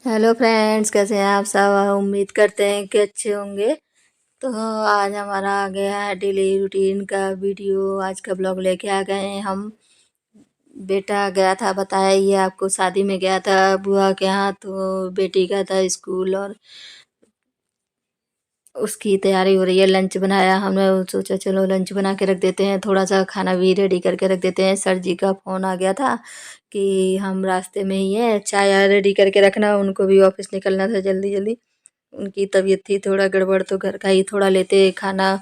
Hello friends, कैसे हैं आप सब। उम्मीद करते हैं कि अच्छे होंगे। तो आज हमारा आ गया है डेली रूटीन का वीडियो। आज का ब्लॉग लेके आ गए हैं हम। बेटा गया था, बताया ये आपको, शादी में गया था बुआ के यहाँ। तो बेटी का था स्कूल और उसकी तैयारी हो रही है। लंच बनाया हमने, सोचा चलो लंच बना के रख देते हैं, थोड़ा सा खाना भी रेडी करके रख देते हैं। सर जी का फ़ोन आ गया था कि हम रास्ते में ही हैं, चाय रेडी करके रखना, उनको भी ऑफिस निकलना था जल्दी जल्दी। उनकी तबीयत थी थोड़ा गड़बड़, तो घर का ही थोड़ा लेते खाना।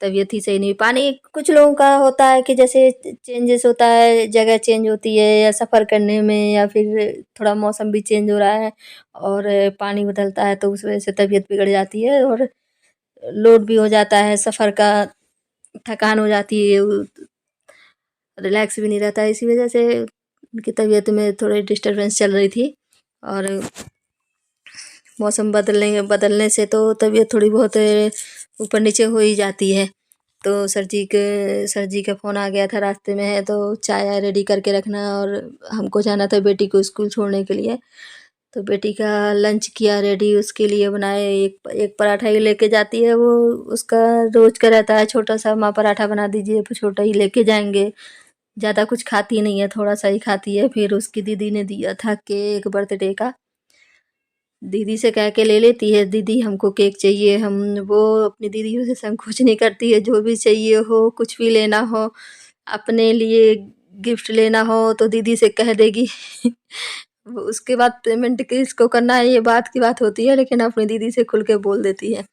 तबीयत ही सही नहीं। पानी कुछ लोगों का होता है कि जैसे चेंजेस होता है, जगह चेंज होती है या सफ़र करने में, या फिर थोड़ा मौसम भी चेंज हो रहा है और पानी बदलता है, तो उस वजह से तबीयत बिगड़ जाती है और लोड भी हो जाता है सफ़र का। थकान हो जाती है, रिलैक्स भी नहीं रहता है। इसी वजह से उनकी तबीयत में थोड़ी डिस्टरबेंस चल रही थी। और मौसम बदलने से तो तबीयत थोड़ी बहुत ऊपर नीचे हो ही जाती है। तो सर जी का फ़ोन आ गया था, रास्ते में है तो चाय रेडी करके रखना। और हमको जाना था बेटी को स्कूल छोड़ने के लिए। तो बेटी का लंच किया रेडी, उसके लिए बनाए। एक एक पराठा ही लेके जाती है वो, उसका रोज़ का रहता है छोटा सा, माँ पराठा बना दीजिए, तो छोटा ही लेके जाएंगे। ज़्यादा कुछ खाती नहीं है, थोड़ा सा ही खाती है। फिर उसकी दीदी ने दिया था केक बर्थडे का। दीदी से कह के ले लेती है, दीदी हमको केक चाहिए। हम वो अपनी दीदियों से संकोच नहीं करती है, जो भी चाहिए हो, कुछ भी लेना हो, अपने लिए गिफ्ट लेना हो तो दीदी से कह देगी। वो उसके बाद पेमेंट किसको करना है ये बात की बात होती है, लेकिन अपनी दीदी से खुल के बोल देती है।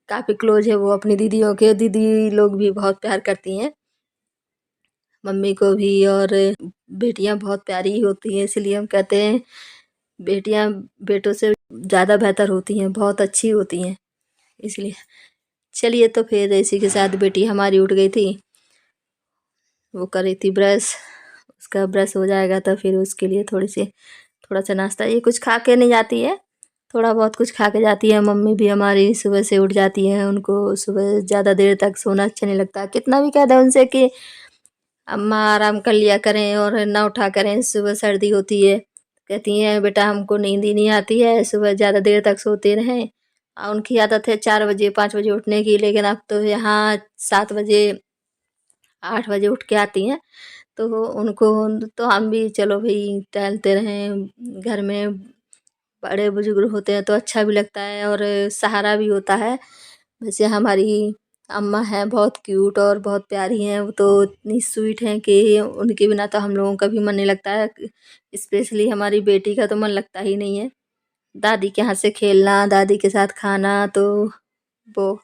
काफ़ी क्लोज है वो अपनी दीदियों के। दीदी लोग भी बहुत प्यार करती हैं मम्मी को भी। और बेटियां बहुत प्यारी होती हैं, इसलिए हम कहते हैं बेटियां बेटों से ज़्यादा बेहतर होती हैं, बहुत अच्छी होती हैं इसलिए। चलिए, तो फिर इसी के साथ बेटी हमारी उठ गई थी, वो कर रही थी ब्रश। उसका ब्रश हो जाएगा तो फिर उसके लिए थोड़ा सा नाश्ता, ये कुछ खा के नहीं जाती है, थोड़ा बहुत कुछ खा के जाती है। मम्मी भी हमारी सुबह से उठ जाती है, उनको सुबह ज़्यादा देर तक सोना अच्छा नहीं लगता। कितना भी कह दें उनसे कि अम्मा आराम कर लिया करें और ना उठा करें, सुबह सर्दी होती है, कहती हैं बेटा हमको नींद ही नहीं आती है, सुबह ज़्यादा देर तक सोते रहें। उनकी आदत है 4 बजे 5 बजे उठने की, लेकिन अब तो यहाँ 7 बजे 8 बजे उठ के आती हैं। तो उनको, तो हम भी चलो भाई टहलते रहें घर में, बड़े बुजुर्ग होते हैं तो अच्छा भी लगता है और सहारा भी होता है। वैसे हमारी अम्मा हैं बहुत क्यूट और बहुत प्यारी हैं, वो तो इतनी स्वीट हैं कि उनके बिना तो हम लोगों का भी मन नहीं लगता है। स्पेशली हमारी बेटी का तो मन लगता ही नहीं है। दादी के हाथ से खेलना, दादी के साथ खाना, तो वो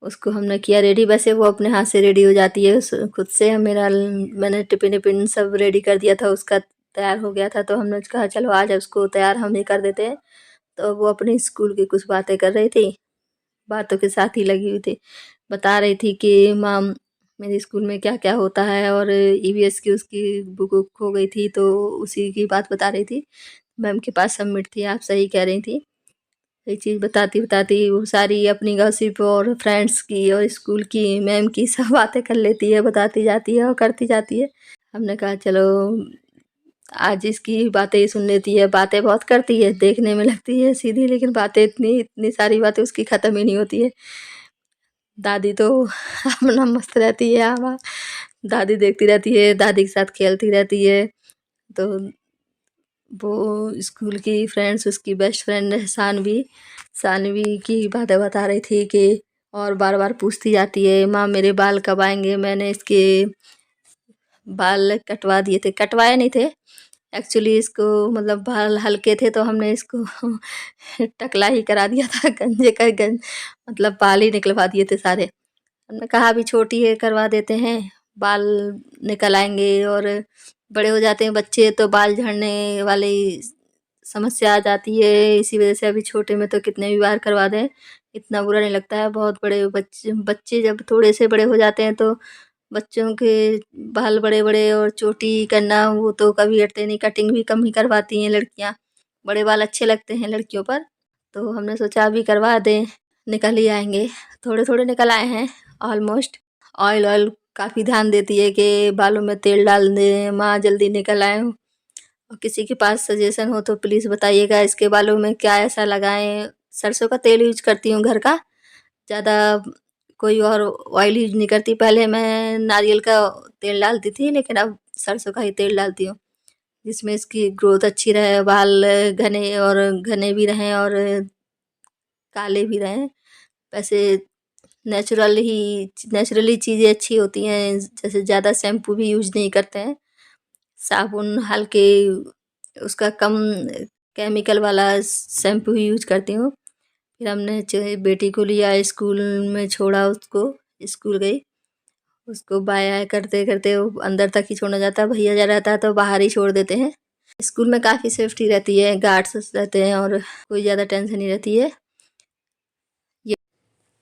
उसको हमने किया रेडी। वैसे वो अपने हाथ से रेडी हो जाती है खुद से। मैंने टिफिन विपिन सब रेडी कर दिया था, उसका तैयार हो गया था, तो हमने कहा चलो आज उसको तैयार हम ही कर देते हैं। तो वो अपनी स्कूल की कुछ बातें कर रही थी, बातों के साथ ही लगी हुई थी। बता रही थी कि मैम मेरे स्कूल में क्या क्या होता है, और ईवीएस की उसकी बुक वुक खो गई थी, तो उसी की बात बता रही थी। मैम के पास सबमिट थी, आप सही कह रही थी। ये चीज़ बताती बताती वो सारी अपनी गॉसिप और फ्रेंड्स की और स्कूल की मैम की सब बातें कर लेती है, बताती जाती है और करती जाती है। हमने कहा चलो आज इसकी बातें ही सुन लेती है। बातें बहुत करती है, देखने में लगती है सीधी, लेकिन बातें इतनी इतनी सारी बातें उसकी ख़त्म ही नहीं होती है। दादी तो अपना मस्त रहती है, हाँ, दादी देखती रहती है, दादी के साथ खेलती रहती है। तो वो स्कूल की फ्रेंड्स, उसकी बेस्ट फ्रेंड है सानवी, सानवी की बातें बता रही थी कि, और बार बार पूछती जाती है माँ मेरे बाल कब आएंगे। मैंने इसके बाल कटवा दिए थे, कटवाए नहीं थे एक्चुअली, इसको मतलब बाल हल्के थे तो हमने इसको टकला ही करा दिया था, गंजे का गंज, मतलब बाल ही निकलवा दिए थे सारे। हमने कहा अभी छोटी है, करवा देते हैं, बाल निकल आएंगे। और बड़े हो जाते हैं बच्चे तो बाल झड़ने वाली समस्या आ जाती है, इसी वजह से अभी छोटे में तो कितने भी बार करवा दें इतना बुरा नहीं लगता है। बहुत बड़े बच्चे बच्चे जब थोड़े से बड़े हो जाते हैं तो बच्चों के बाल बड़े बड़े और चोटी करना वो तो कभी हटते नहीं, कटिंग भी कम ही करवाती हैं लड़कियां। बड़े बाल अच्छे लगते हैं लड़कियों पर, तो हमने सोचा अभी करवा दें, निकल ही आएंगे। थोड़े थोड़े निकल आए हैं ऑलमोस्ट। ऑयल ऑयल काफ़ी ध्यान देती है कि बालों में तेल डाल दें माँ, जल्दी निकल आए। और किसी के पास सजेशन हो तो प्लीज़ बताइएगा, इसके बालों में क्या ऐसा लगाएँ? सरसों का तेल यूज़ करती हूँ घर का, ज़्यादा कोई और ऑयल यूज़ नहीं करती। पहले मैं नारियल का तेल डालती थी, लेकिन अब सरसों का ही तेल डालती हूँ, जिसमें इसकी ग्रोथ अच्छी रहे, बाल घने भी रहें और काले भी रहें। वैसे नेचुरली चीज़ें अच्छी होती हैं, जैसे ज़्यादा शैम्पू भी यूज़ नहीं करते हैं। साबुन हल्के उसका कम केमिकल वाला शैम्पू ही यूज़ करती हूँ। फिर हमने बेटी को लिया, स्कूल में छोड़ा उसको, स्कूल गई। उसको बाय करते-करते वो अंदर तक ही छोड़ना जाता है, भैया जा रहता है तो बाहर ही छोड़ देते हैं। स्कूल में काफ़ी सेफ्टी रहती है, गार्ड्स रहते हैं और कोई ज़्यादा टेंशन नहीं रहती है। ये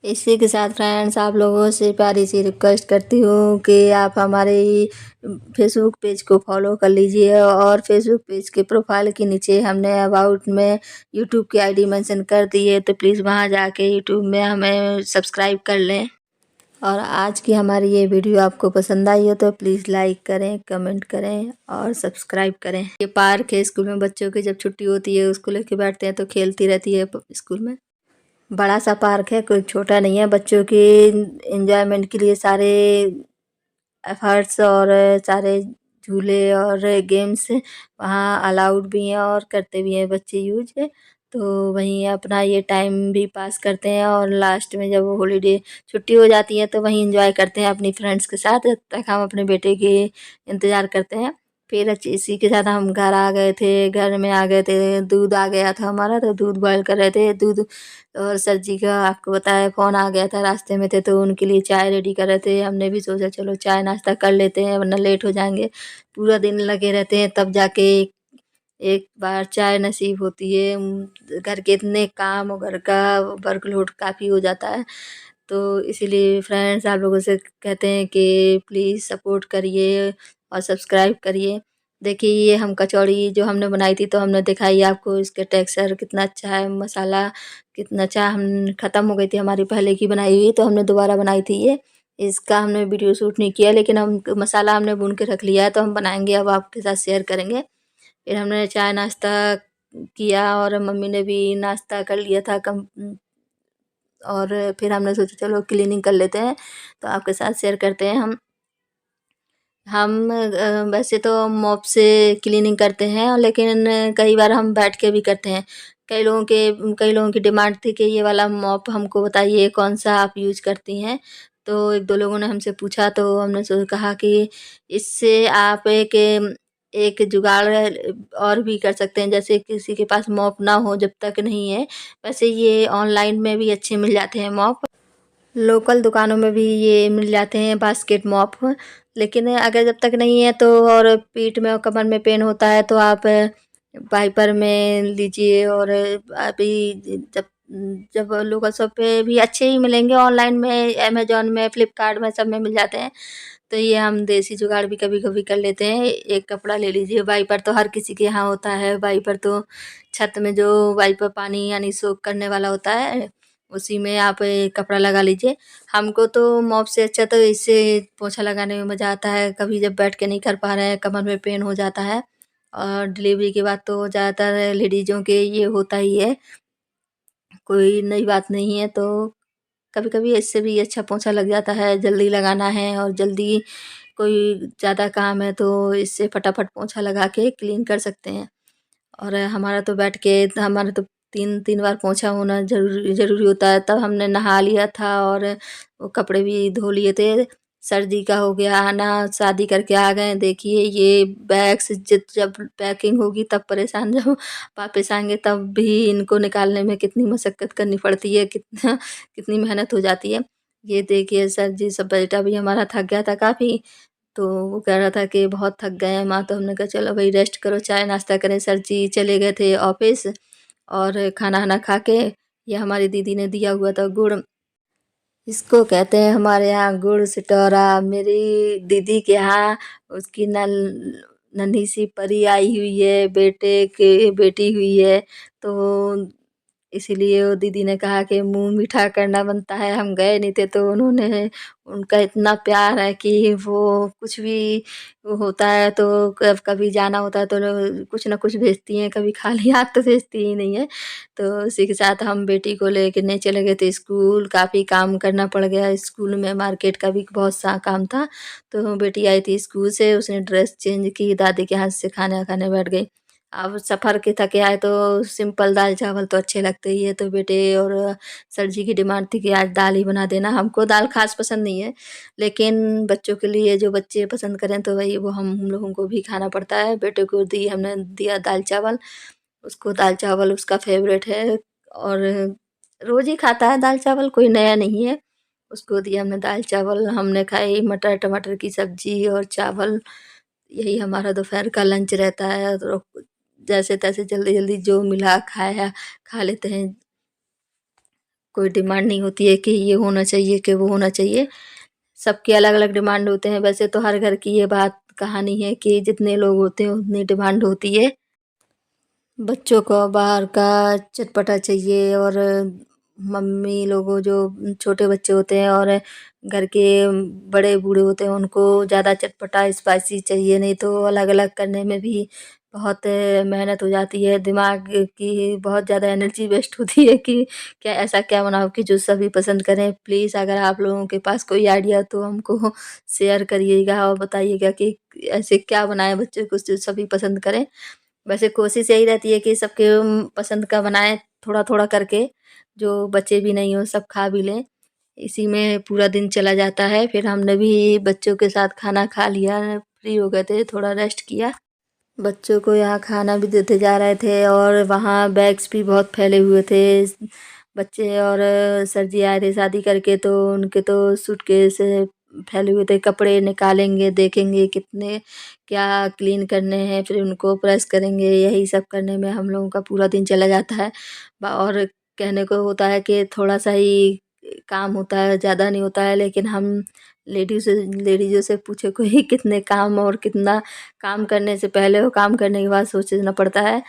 इसी के साथ फ्रेंड्स आप लोगों से प्यारी सी रिक्वेस्ट करती हूँ कि आप हमारे फेसबुक पेज को फॉलो कर लीजिए, और फेसबुक पेज के प्रोफाइल के नीचे हमने अबाउट में यूट्यूब की आईडी मेंशन कर दी है, तो प्लीज़ वहाँ जाके यूट्यूब में हमें सब्सक्राइब कर लें। और आज की हमारी ये वीडियो आपको पसंद आई हो तो प्लीज़ लाइक करें, कमेंट करें और सब्सक्राइब करें। ये पार्क है, स्कूल में बच्चों की जब छुट्टी होती है उसको लेके बैठते हैं तो खेलती रहती है स्कूल में। बड़ा सा पार्क है, कोई छोटा नहीं है। बच्चों के एंजॉयमेंट के लिए सारे एफर्ट्स और सारे झूले और गेम्स वहाँ अलाउड भी हैं और करते भी हैं बच्चे यूज। तो वहीं अपना ये टाइम भी पास करते हैं, और लास्ट में जब हॉलीडे छुट्टी हो जाती है तो वहीं एंजॉय करते हैं अपनी फ्रेंड्स के साथ, जब तक हम अपने बेटे के इंतज़ार करते हैं। फिर इसी के साथ हम घर आ गए थे, घर में आ गए थे, दूध आ गया था हमारा, तो दूध बॉयल कर रहे थे। दूध और सर जी का आपको बताया फ़ोन आ गया था, रास्ते में थे तो उनके लिए चाय रेडी कर रहे थे। हमने भी सोचा चलो चाय नाश्ता कर लेते हैं वरना लेट हो जाएँगे। पूरा दिन लगे रहते हैं तब जाके एक बार चाय नसीब होती है। घर के इतने काम और घर का वर्कलोड काफ़ी हो जाता है। तो इसीलिए फ्रेंड्स आप लोगों से कहते हैं कि प्लीज़ सपोर्ट करिए और सब्सक्राइब करिए। देखिए ये हम कचौड़ी जो हमने बनाई थी तो हमने दिखाई आपको, इसका टेक्सचर कितना अच्छा है, मसाला कितना अच्छा। हम ख़त्म हो गई थी हमारी पहले की बनाई हुई, तो हमने दोबारा बनाई थी ये। इसका हमने वीडियो शूट नहीं किया, लेकिन हम मसाला हमने भून के रख लिया है, तो हम बनाएँगे अब आपके साथ शेयर करेंगे। फिर हमने चाय नाश्ता किया और मम्मी ने भी नाश्ता कर लिया था और फिर हमने सोचा चलो क्लीनिंग कर लेते हैं, तो आपके साथ शेयर करते हैं हम वैसे तो मॉप से क्लीनिंग करते हैं, लेकिन कई बार हम बैठ के भी करते हैं। कई लोगों की डिमांड थी कि ये वाला मॉप हमको बताइए कौन-सा आप यूज़ करती हैं। तो 1-2 लोगों ने हमसे पूछा तो हमने कहा कि इससे आप एक जुगाड़ और भी कर सकते हैं, जैसे किसी के पास मॉप ना हो जब तक नहीं है, वैसे ये ऑनलाइन में भी अच्छे मिल जाते हैं मॉप। लोकल दुकानों में भी ये मिल जाते हैं बास्केट मॉप। लेकिन अगर जब तक नहीं है तो, और पीठ में और कमर में पेन होता है तो आप वाइपर में लीजिए। और अभी जब जब लोकल शॉप पे भी अच्छे ही मिलेंगे, ऑनलाइन में अमेज़न में, फ्लिपकार्ट में, सब में मिल जाते हैं। तो ये हम देसी जुगाड़ भी कभी-कभी कर लेते हैं। एक कपड़ा ले लीजिए, वाइपर तो हर किसी के यहाँ होता है। वाइपर तो छत में जो वाइपर पानी यानी सोक करने वाला होता है, उसी में आप कपड़ा लगा लीजिए। हमको तो मॉप से अच्छा तो इससे पोछा लगाने में मज़ा आता है। कभी जब बैठ के नहीं कर पा रहे हैं, कमर में पेन हो जाता है, और डिलीवरी के बाद तो ज़्यादातर लेडीज़ों के ये होता ही है, कोई नई बात नहीं है। तो कभी-कभी इससे भी अच्छा पोंछा लग जाता है, जल्दी लगाना है और जल्दी कोई ज़्यादा काम है तो इससे फटाफट पोंछा लगा के क्लीन कर सकते हैं। और हमारा तो 3-3 बार पोंछा होना ज़रूरी ज़रूरी होता है। तब हमने नहा लिया था और वो कपड़े भी धो लिए थे। सर्दी का हो गया आना, शादी करके आ गए। देखिए ये बैग्स जब पैकिंग होगी तब परेशान, जब वापस आएँगे तब भी इनको निकालने में कितनी मशक्कत करनी पड़ती है, कितना कितनी मेहनत हो जाती है। ये देखिए सर जी, सब बेटा भी हमारा थक गया था काफ़ी, तो वो कह रहा था कि बहुत थक गए हैं माँ, तो हमने कहा चलो भई रेस्ट करो, चाय नाश्ता करें। सर जी चले गए थे ऑफ़िस, और खाना-वाना खा के ये हमारी दीदी ने दिया हुआ था गुड़। इसको कहते हैं हमारे यहाँ गुड़ सिटौरा। मेरी दीदी के यहाँ उसकी नन्ही सी परी आई हुई है, बेटे की बेटी हुई है। तो इसीलिए वो दीदी ने कहा कि मुँह मीठा करना बनता है। हम गए नहीं थे तो उन्होंने, उनका इतना प्यार है कि वो कुछ भी होता है तो कभी जाना होता है तो कुछ ना कुछ भेजती हैं, कभी खाली हाथ तो भेजती ही नहीं है। तो उसी के साथ हम बेटी को लेने चले गए थे स्कूल, काफ़ी काम करना पड़ गया स्कूल में, मार्केट का भी बहुत सा काम था। तो बेटी आई थी स्कूल से, उसने ड्रेस चेंज की, दादी के हाथ से खाना खाने बैठ गई। अब सफ़र के थके आए तो सिंपल दाल-चावल तो अच्छे लगते ही है, तो बेटे और सर जी की डिमांड थी कि आज दाल ही बना देना। हमको दाल ख़ास पसंद नहीं है, लेकिन बच्चों के लिए जो बच्चे पसंद करें तो वही वो हम लोगों को भी खाना पड़ता है। बेटे को हमने दिया दाल-चावल, उसको दाल-चावल उसका फ़ेवरेट है और रोज़ ही खाता है दाल-चावल, कोई नया नहीं है। उसको दिया हमने दाल-चावल, हमने खाई मटर टमाटर की सब्ज़ी और चावल। यही हमारा दोपहर का लंच रहता है। तो जैसे-तैसे जल्दी-जल्दी जो मिला खाया, खा लेते हैं। कोई डिमांड नहीं होती है कि ये होना चाहिए, कि वो होना चाहिए। सबके अलग-अलग डिमांड होते हैं। वैसे तो हर घर की ये बात कहानी है कि जितने लोग होते हैं उतनी डिमांड होती है। बच्चों को बाहर का चटपटा चाहिए और मम्मी लोगों जो छोटे बच्चे होते हैं और घर के बड़े बूढ़े होते हैं उनको ज़्यादा चटपटा स्पाइसी चाहिए, नहीं तो अलग-अलग करने में भी बहुत मेहनत हो जाती है, दिमाग की बहुत ज़्यादा एनर्जी वेस्ट होती है कि क्या ऐसा क्या बनाऊँ कि जो सभी पसंद करें। प्लीज़ अगर आप लोगों के पास कोई आइडिया हो तो हमको शेयर करिएगा और बताइएगा कि ऐसे क्या बनाएँ बच्चों को जो सभी पसंद करें। वैसे कोशिश यही रहती है कि सबके पसंद का बनाएँ थोड़ा-थोड़ा करके, जो बचे भी नहीं हों सब खा भी लें। इसी में पूरा दिन चला जाता है, फिर हमने भी बच्चों के साथ खाना खा लिया, फ्री हो गए थे, थोड़ा रेस्ट किया। बच्चों को यहाँ खाना भी देते जा रहे थे और वहाँ बैग्स भी बहुत फैले हुए थे। बच्चे और सर जी आए थे शादी करके तो उनके तो सूटकेस फैले हुए थे, कपड़े निकालेंगे, देखेंगे कितने क्या क्लीन करने हैं, फिर उनको प्रेस करेंगे, यही सब करने में हम लोगों का पूरा दिन चला जाता है। और कहने को होता है कि थोड़ा-सा ही काम होता है, ज़्यादा नहीं होता है, लेकिन हम लेडीज़ों से पूछे कोई कितने काम और कितना काम करने से पहले और काम करने के बाद सोचना पड़ता है।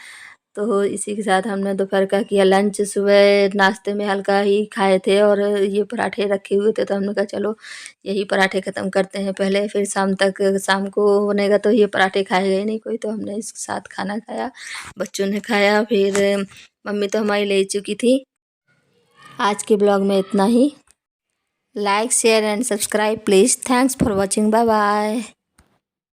तो इसी के साथ हमने दोपहर का किया लंच, सुबह नाश्ते में हल्का ही खाए थे और ये पराठे रखे हुए थे तो हमने कहा चलो यही पराठे ख़त्म करते हैं पहले, फिर शाम को बनेगा तो ये पराठे खाएगा ही नहीं कोई, तो हमने इसके साथ खाना खाया, बच्चों ने खाया, फिर मम्मी तो हमारी ले चुकी थी। आज के ब्लॉग में इतना ही। Like, share and subscribe please. Thanks for watching. Bye bye.